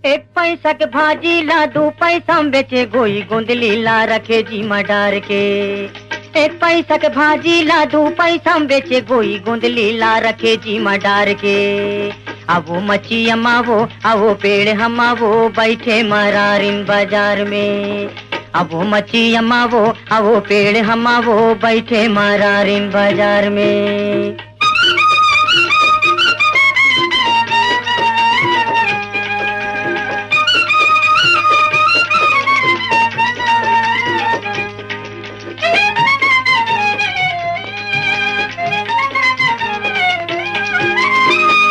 एक पैसा के भाजी ला, 2 पैसा में बेचे गोई गोंदली ला, रखे जी डार के। एक पैसा के भाजी ला, 2 पैसा में बेचे गोई गोंदली ला, रखे जी डार के। अब वो मच्छी अमावो, अब वो पेड़ हमावो, बैठे मरारिन बाजार में। अब वो मच्छी अमावो, अब वो पेड़ हमावो, बैठे मरारिन बाजार में।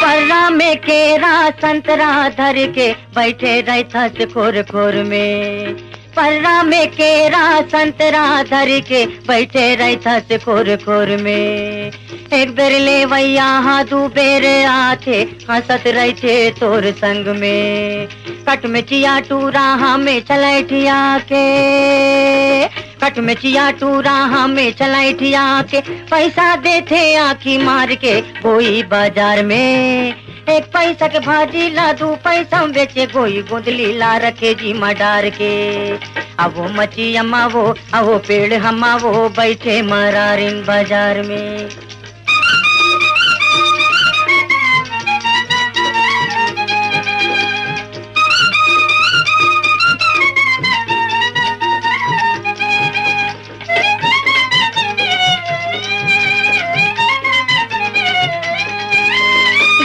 पर्रा में केरा संतरा धर के बैठे रहता से खोर खोर में। पर्रा में केरा संतरा धर के बैठे रहता से खोर खोर में। एक बेर ले वैया 2 बेर आथे, हंसत रहते तोर संग में। कट में चिया टूरा हमें चलैठिया के, कट में चिया टूरा हमें चलैठिया के। पैसा देते आखी मार के गोई बाजार में। एक पैसा के भाजी ला, 2 पैसा में बेचे गोई गोंदली ला, रखे जी डार के। अब वो मच्छी अमावो, अब वो पेड़ हमावो, बैठे मरारिन बाजार में।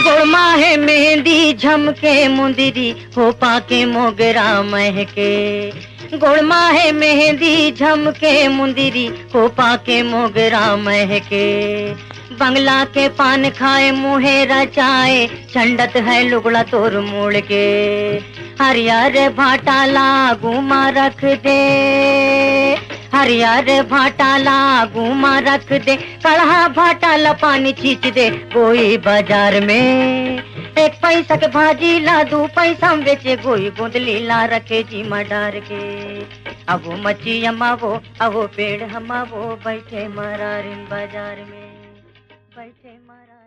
गोड़मा है मेहंदी झमके मुंदरी, हो पाके मोगरा महके। गोड़मा है मेहंदी झमके मुंदरी, हो पाके मोगरा महके। बंगला के पान खाए मुहे रचाए, छंडत है लुगड़ा तोर मोड़ के। हरियर भाटा लागू मा रख दे, हरियर भाटा लागू मा रख दे। कढ़ा भाटा ला पानी छींच दे गोई बाजार में। एक पैसा के भाजी ला, 2 पैसा में बेचे गोई गोंदली ला, रखे जी डार के। अब वो मच्छी अमावो, अब वो पेड़ हमावो, बैठे मरारिन बाजार में, बैठे मरा।